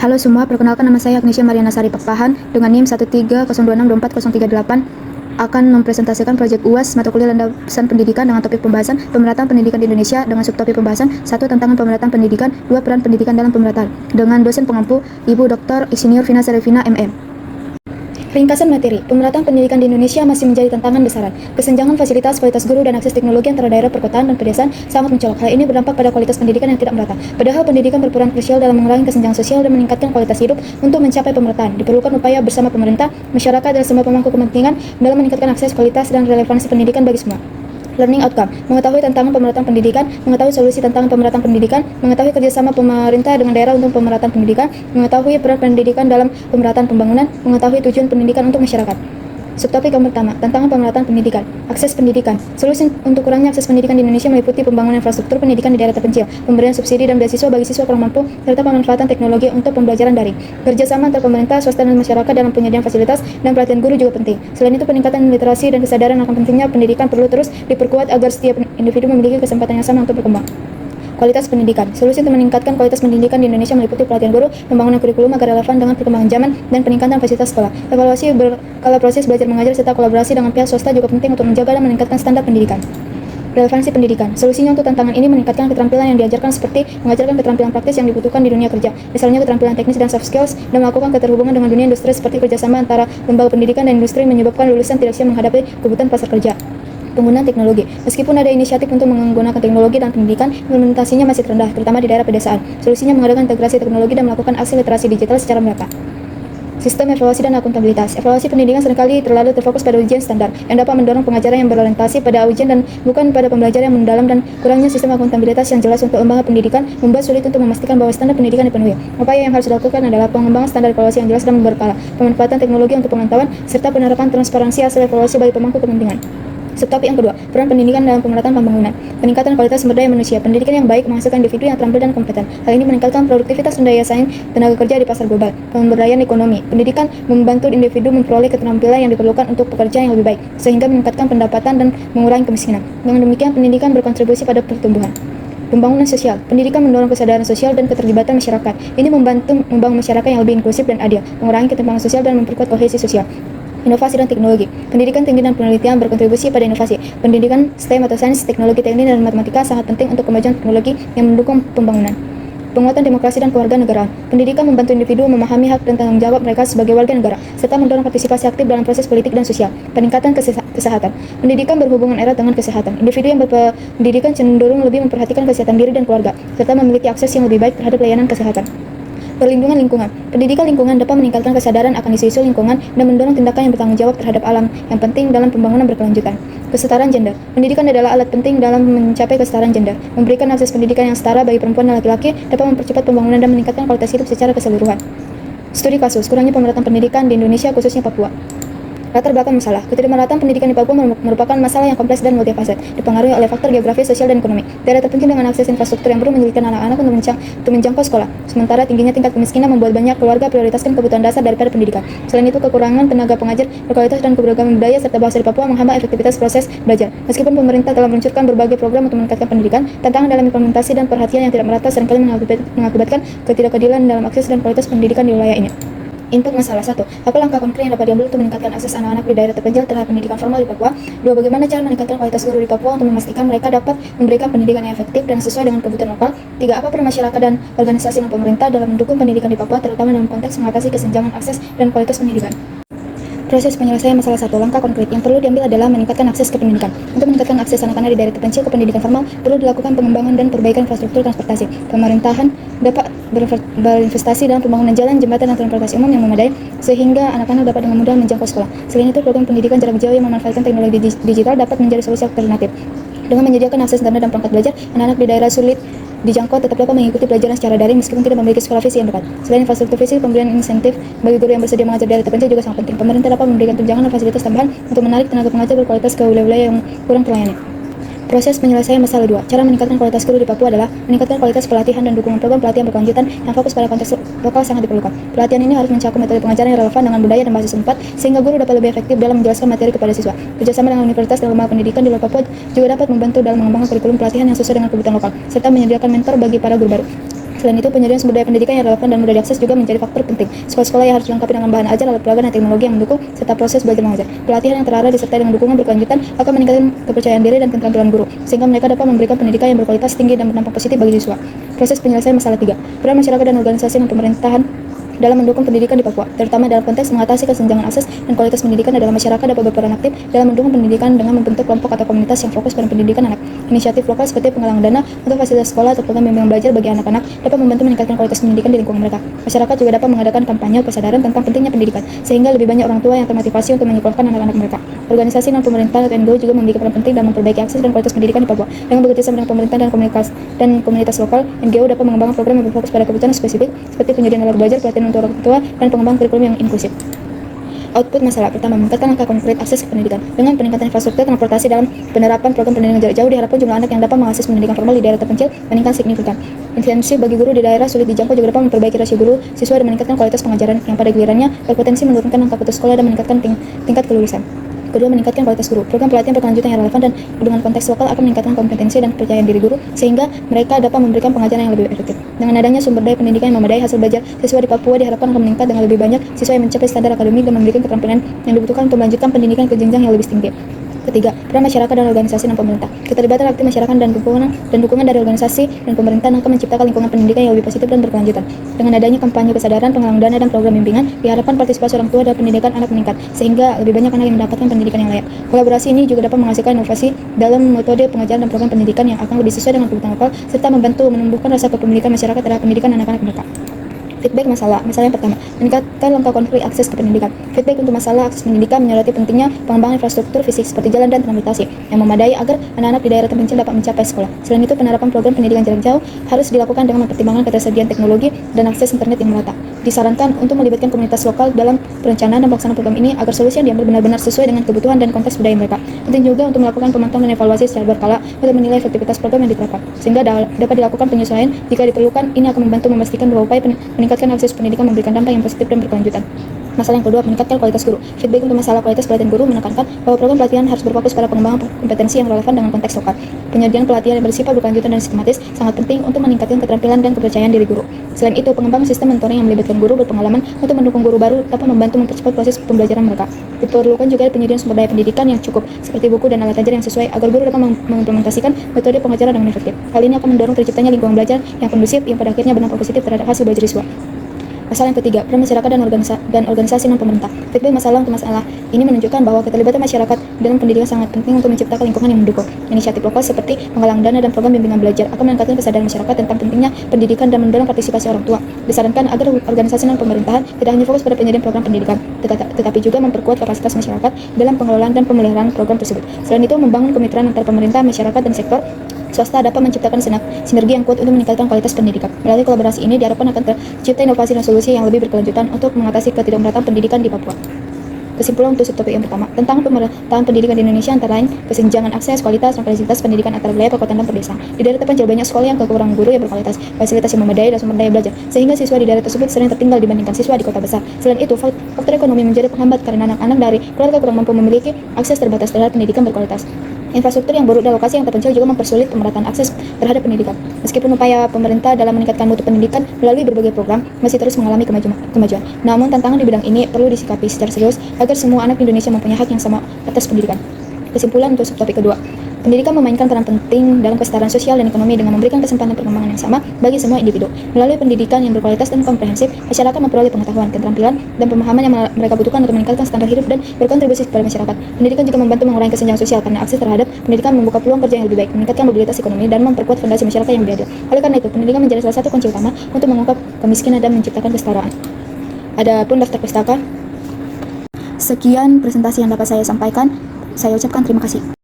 Halo semua, perkenalkan nama saya Agnesia Mariana Sari Pakpahan dengan NIM 13062624038 akan mempresentasikan proyek UAS mata kuliah landasan pendidikan dengan topik pembahasan pemerataan pendidikan di Indonesia dengan subtopik pembahasan 1. Tantangan pemerataan pendidikan, 2. Peran pendidikan dalam pemerataan dengan dosen pengampu Ibu Dr. Insinyur Vina Serevina MM. Ringkasan materi, pemerataan pendidikan di Indonesia masih menjadi tantangan besaran. Kesenjangan fasilitas, kualitas guru, dan akses teknologi antara daerah perkotaan dan pedesaan sangat mencolok. Hal ini berdampak pada kualitas pendidikan yang tidak merata. Padahal pendidikan berperan krusial dalam mengurangi kesenjangan sosial dan meningkatkan kualitas hidup. Untuk mencapai pemerataan, diperlukan upaya bersama pemerintah, masyarakat, dan semua pemangku kepentingan dalam meningkatkan akses, kualitas, dan relevansi pendidikan bagi semua. Learning outcome, mengetahui tantangan pemerataan pendidikan, mengetahui solusi tantangan pemerataan pendidikan, mengetahui kerjasama pemerintah dengan daerah untuk pemerataan pendidikan, mengetahui peran pendidikan dalam pemerataan pembangunan, mengetahui tujuan pendidikan untuk masyarakat. Subtopik yang pertama, tantangan pemerataan pendidikan, akses pendidikan. Solusi untuk kurangnya akses pendidikan di Indonesia meliputi pembangunan infrastruktur pendidikan di daerah terpencil, pemberian subsidi dan beasiswa bagi siswa kurang mampu, serta pemanfaatan teknologi untuk pembelajaran daring. Kerjasama antara pemerintah, swasta, dan masyarakat dalam penyediaan fasilitas dan pelatihan guru juga penting. Selain itu, peningkatan literasi dan kesadaran akan pentingnya pendidikan perlu terus diperkuat agar setiap individu memiliki kesempatan yang sama untuk berkembang. Kualitas pendidikan. Solusi untuk meningkatkan kualitas pendidikan di Indonesia meliputi pelatihan guru, pembangunan kurikulum agar relevan dengan perkembangan zaman, dan peningkatan fasilitas sekolah. Evaluasi berkala proses belajar mengajar serta kolaborasi dengan pihak swasta juga penting untuk menjaga dan meningkatkan standar pendidikan. Relevansi pendidikan. Solusinya untuk tantangan ini meningkatkan keterampilan yang diajarkan seperti mengajarkan keterampilan praktis yang dibutuhkan di dunia kerja, misalnya keterampilan teknis dan soft skills, dan melakukan keterhubungan dengan dunia industri seperti kerjasama antara lembaga pendidikan dan industri menyebabkan lulusan tidak siap menghadapi kebutuhan pasar kerja. Penggunaan teknologi. Meskipun ada inisiatif untuk menggunakan teknologi dan pendidikan, implementasinya masih rendah, terutama di daerah pedesaan. Solusinya mengadakan integrasi teknologi dan melakukan aksi literasi digital secara merata. Sistem evaluasi dan akuntabilitas. Evaluasi pendidikan seringkali terlalu terfokus pada ujian standar, yang dapat mendorong pengajaran yang berorientasi pada ujian dan bukan pada pembelajaran yang mendalam, dan kurangnya sistem akuntabilitas yang jelas untuk lembaga pendidikan membuat sulit untuk memastikan bahwa standar pendidikan dipenuhi. Upaya yang harus dilakukan adalah pengembangan standar evaluasi yang jelas dan berkala, pemanfaatan teknologi untuk pemantauan, serta penerapan transparansi hasil evaluasi bagi pemangku kepentingan. Subtopik yang kedua, peran pendidikan dalam pemerataan pembangunan. Peningkatan kualitas sumber daya manusia. Pendidikan yang baik menghasilkan individu yang terampil dan kompeten. Hal ini meningkatkan produktivitas dan daya saing tenaga kerja di pasar global. Pemberdayaan ekonomi. Pendidikan membantu individu memperoleh keterampilan yang diperlukan untuk pekerjaan yang lebih baik, sehingga meningkatkan pendapatan dan mengurangi kemiskinan. Dengan demikian, pendidikan berkontribusi pada pertumbuhan. Pembangunan sosial. Pendidikan mendorong kesadaran sosial dan keterlibatan masyarakat. Ini membantu membangun masyarakat yang lebih inklusif dan adil, mengurangi ketimpangan sosial dan memperkuat kohesi sosial. Inovasi dan teknologi. Pendidikan tinggi dan penelitian berkontribusi pada inovasi. Pendidikan STEM atau sains, teknologi, teknik, dan matematika sangat penting untuk kemajuan teknologi yang mendukung pembangunan. Penguatan demokrasi dan kewarganegaraan. Pendidikan membantu individu memahami hak dan tanggung jawab mereka sebagai warga negara, serta mendorong partisipasi aktif dalam proses politik dan sosial. Peningkatan kesehatan. Pendidikan berhubungan erat dengan kesehatan. Individu yang berpendidikan cenderung lebih memperhatikan kesehatan diri dan keluarga, serta memiliki akses yang lebih baik terhadap layanan kesehatan. Perlindungan lingkungan. Pendidikan lingkungan dapat meningkatkan kesadaran akan isu-isu lingkungan dan mendorong tindakan yang bertanggung jawab terhadap alam yang penting dalam pembangunan berkelanjutan. Kesetaraan gender. Pendidikan adalah alat penting dalam mencapai kesetaraan gender. Memberikan akses pendidikan yang setara bagi perempuan dan laki-laki dapat mempercepat pembangunan dan meningkatkan kualitas hidup secara keseluruhan. Studi kasus kurangnya pemerataan pendidikan di Indonesia, khususnya Papua. Latar belakang masalah. Ketidakmerataan pendidikan di Papua merupakan masalah yang kompleks dan multifaset, dipengaruhi oleh faktor geografis, sosial, dan ekonomi. Daerah terpencil dengan akses infrastruktur yang belum menyulitkan anak-anak untuk menjangkau sekolah. Sementara tingginya tingkat kemiskinan membuat banyak keluarga prioritaskan kebutuhan dasar daripada pendidikan. Selain itu, kekurangan tenaga pengajar berkualitas dan keberagaman budaya serta bahasa di Papua menghambat efektivitas proses belajar. Meskipun pemerintah telah meluncurkan berbagai program untuk meningkatkan pendidikan, tantangan dalam implementasi dan perhatian yang tidak merata seringkali mengakibatkan ketidakadilan dalam akses dan kualitas pendidikan di wilayah ini. Input masalah. 1. Apa langkah konkret yang dapat diambil untuk meningkatkan akses anak-anak di daerah terpencil terhadap pendidikan formal di Papua? 2. Bagaimana cara meningkatkan kualitas guru di Papua untuk memastikan mereka dapat memberikan pendidikan yang efektif dan sesuai dengan kebutuhan lokal? 3. Apa peran masyarakat dan organisasi dan pemerintah dalam mendukung pendidikan di Papua, terutama dalam konteks mengatasi kesenjangan akses dan kualitas pendidikan? Proses penyelesaian masalah 1. Langkah konkret yang perlu diambil adalah meningkatkan akses ke pendidikan. Untuk meningkatkan akses anak-anak di daerah terpencil ke pendidikan formal, perlu dilakukan pengembangan dan perbaikan infrastruktur transportasi. Pemerintahan dapat berinvestasi dalam pembangunan jalan, jembatan, dan transportasi umum yang memadai, sehingga anak-anak dapat dengan mudah menjangkau sekolah. Selain itu, program pendidikan jarak jauh yang memanfaatkan teknologi digital dapat menjadi solusi alternatif. Dengan menyediakan akses internet dan perangkat belajar, anak-anak di daerah sulit dijangkau tetap dapat mengikuti pelajaran secara daring meskipun tidak memiliki sekolah fisik yang dekat. Selain infrastruktur fisik, pemberian insentif bagi guru yang bersedia mengajar di daerah terpencil juga sangat penting. Pemerintah dapat memberikan tunjangan dan fasilitas tambahan untuk menarik tenaga pengajar berkualitas ke wilayah-wilayah yang kurang terlayani. Proses penyelesaian masalah 2. Cara meningkatkan kualitas guru di Papua adalah meningkatkan kualitas pelatihan dan dukungan program pelatihan berkelanjutan yang fokus pada konteks lokal sangat diperlukan. Pelatihan ini harus mencakup metode pengajaran yang relevan dengan budaya dan bahasa setempat sehingga guru dapat lebih efektif dalam menjelaskan materi kepada siswa. Kerjasama dengan universitas dan lembaga pendidikan di luar Papua juga dapat membantu dalam mengembangkan kurikulum pelatihan yang sesuai dengan kebutuhan lokal serta menyediakan mentor bagi para guru baru. Selain itu, penyediaan sumber daya pendidikan yang relevan dan mudah diakses juga menjadi faktor penting. Sekolah-sekolah yang harus dilengkapi dengan bahan ajar, alat peraga, dan teknologi yang mendukung serta proses belajar mengajar. Pelatihan yang terarah disertai dengan dukungan berkelanjutan akan meningkatkan kepercayaan diri dan keterampilan guru, sehingga mereka dapat memberikan pendidikan yang berkualitas tinggi dan berdampak positif bagi siswa. Proses penyelesaian masalah 3. Peran masyarakat dan organisasi dan pemerintahan dalam mendukung pendidikan di Papua, terutama dalam konteks mengatasi kesenjangan akses dan kualitas pendidikan adalah masyarakat dapat berperan aktif dalam mendukung pendidikan dengan membentuk kelompok atau komunitas yang fokus pada pendidikan anak. Inisiatif lokal seperti penggalangan dana untuk fasilitas sekolah atau program bimbingan belajar bagi anak-anak dapat membantu meningkatkan kualitas pendidikan di lingkungan mereka. Masyarakat juga dapat mengadakan kampanye kesadaran tentang pentingnya pendidikan, sehingga lebih banyak orang tua yang termotivasi untuk menyekolahkan anak-anak mereka. Organisasi non-pemerintah atau NGO juga memiliki peran penting dalam memperbaiki akses dan kualitas pendidikan di Papua. Dengan bekerjasama dengan pemerintah dan komunitas lokal, NGO dapat mengembangkan program yang berfokus pada kebutuhan spesifik seperti penyediaan alat belajar, pelatihan untuk orang tua, dan pengembangan kurikulum yang inklusif. Output masalah pertama, meningkatkan angka konkret akses ke pendidikan. Dengan peningkatan infrastruktur transportasi dalam penerapan program pendidikan jarak jauh, diharapkan jumlah anak yang dapat mengakses pendidikan formal di daerah terpencil meningkat signifikan. Intensif bagi guru di daerah sulit dijangkau juga dapat memperbaiki rasio guru siswa dan meningkatkan kualitas pengajaran yang pada gilirannya berpotensi menurunkan angka putus sekolah dan meningkatkan tingkat kelulusan. Kedua, meningkatkan kualitas guru. Program pelatihan berkelanjutan yang relevan dan dengan konteks lokal akan meningkatkan kompetensi dan kepercayaan diri guru sehingga mereka dapat memberikan pengajaran yang lebih efektif. Dengan adanya sumber daya pendidikan yang memadai, hasil belajar siswa di Papua diharapkan akan meningkat dengan lebih banyak siswa yang mencapai standar akademik dan memiliki keterampilan yang dibutuhkan untuk melanjutkan pendidikan ke jenjang yang lebih tinggi. Ketiga, peran masyarakat dan organisasi dan pemerintah. Keterlibatan aktif masyarakat dan dukungan dari organisasi dan pemerintah akan menciptakan lingkungan pendidikan yang lebih positif dan berkelanjutan. Dengan adanya kampanye kesadaran, penggalangan dana, dan program bimbingan, diharapkan partisipasi orang tua dalam pendidikan anak meningkat, sehingga lebih banyak anak yang mendapatkan pendidikan yang layak. Kolaborasi ini juga dapat menghasilkan inovasi dalam metode pengajaran dan program pendidikan yang akan lebih sesuai dengan kebutuhan lokal, serta membantu menumbuhkan rasa kepemilikan masyarakat terhadap pendidikan anak-anak mereka. Feedback masalah yang pertama, meningkatkan langkah konkret akses ke pendidikan. Feedback untuk masalah akses pendidikan menyoroti pentingnya pengembangan infrastruktur fisik seperti jalan dan transportasi yang memadai agar anak-anak di daerah terpencil dapat mencapai sekolah. Selain itu, penerapan program pendidikan jarak jauh harus dilakukan dengan mempertimbangkan ketersediaan teknologi dan akses internet yang merata. Disarankan untuk melibatkan komunitas lokal dalam perencanaan dan pelaksanaan program ini agar solusi yang diambil benar-benar sesuai dengan kebutuhan dan konteks budaya mereka. Penting juga untuk melakukan pemantauan dan evaluasi secara berkala untuk menilai efektivitas program yang diterapkan, sehingga dapat dilakukan penyesuaian jika diperlukan. Ini akan membantu memastikan bahwa upaya meningkatkan akses pendidikan memberikan dampak yang positif dan berkelanjutan. Masalah yang kedua, meningkatkan kualitas guru. Feedback untuk masalah kualitas pelatihan guru menekankan bahwa program pelatihan harus berfokus pada pengembangan kompetensi yang relevan dengan konteks lokal. Penyediaan pelatihan yang bersifat berkelanjutan dan sistematis sangat penting untuk meningkatkan keterampilan dan kepercayaan diri guru. Selain itu, pengembangan sistem mentoring yang melibatkan guru berpengalaman untuk mendukung guru baru dapat membantu mempercepat proses pembelajaran mereka. Diperlukan juga penyediaan sumber daya pendidikan yang cukup, seperti buku dan alat ajar yang sesuai agar guru dapat mengimplementasikan metode pengajaran dengan efektif. Hal ini akan mendorong terciptanya lingkungan belajar yang kondusif yang pada akhirnya berdampak positif terhadap hasil belajar siswa. Masalah yang ketiga, peran masyarakat dan organisasi non-pemerintah. Feedback masalah untuk masalah ini menunjukkan bahwa keterlibatan masyarakat dalam pendidikan sangat penting untuk menciptakan lingkungan yang mendukung. Inisiatif lokal seperti penggalangan dana dan program bimbingan belajar akan meningkatkan kesadaran masyarakat tentang pentingnya pendidikan dan mendorong partisipasi orang tua. Disarankan agar organisasi non-pemerintahan tidak hanya fokus pada penyediaan program pendidikan, tetapi juga memperkuat kapasitas masyarakat dalam pengelolaan dan pemeliharaan program tersebut. Selain itu, membangun kemitraan antar pemerintah, masyarakat, dan sektor swasta dapat menciptakan sinergi yang kuat untuk meningkatkan kualitas pendidikan. Melalui kolaborasi ini diharapkan akan tercipta inovasi dan solusi yang lebih berkelanjutan untuk mengatasi ketidakmerataan pendidikan di Papua. Kesimpulan untuk subtopik yang pertama, tentang pemerataan pendidikan di Indonesia antara lain kesenjangan akses, kualitas, dan fasilitas pendidikan antar wilayah, perkotaan, dan pedesaan. Di daerah terpencil banyak sekolah yang kekurangan guru yang berkualitas, fasilitas yang memadai, dan sumber daya belajar, sehingga siswa di daerah tersebut sering tertinggal dibandingkan siswa di kota besar. Selain itu, faktor ekonomi menjadi penghambat karena anak-anak dari keluarga kurang mampu memiliki akses terbatas terhadap pendidikan berkualitas. Infrastruktur yang buruk dan lokasi yang terpencil juga mempersulit pemerataan akses terhadap pendidikan. Meskipun upaya pemerintah dalam meningkatkan mutu pendidikan melalui berbagai program masih terus mengalami kemajuan. Namun tantangan di bidang ini perlu disikapi secara serius agar semua anak Indonesia mempunyai hak yang sama atas pendidikan. Kesimpulan untuk subtopik kedua, pendidikan memainkan peran penting dalam kesetaraan sosial dan ekonomi dengan memberikan kesempatan perkembangan yang sama bagi semua individu. Melalui pendidikan yang berkualitas dan komprehensif, masyarakat memperoleh pengetahuan, keterampilan, dan pemahaman yang mereka butuhkan untuk meningkatkan standar hidup dan berkontribusi kepada masyarakat. Pendidikan juga membantu mengurangi kesenjangan sosial karena akses terhadap pendidikan membuka peluang kerja yang lebih baik, meningkatkan mobilitas ekonomi, dan memperkuat fondasi masyarakat yang lebih adil. Oleh karena itu, pendidikan menjadi salah satu kunci utama untuk mengungkap kemiskinan dan menciptakan kesetaraan. Adapun daftar pustaka, sekian presentasi yang dapat saya sampaikan. Saya ucapkan terima kasih.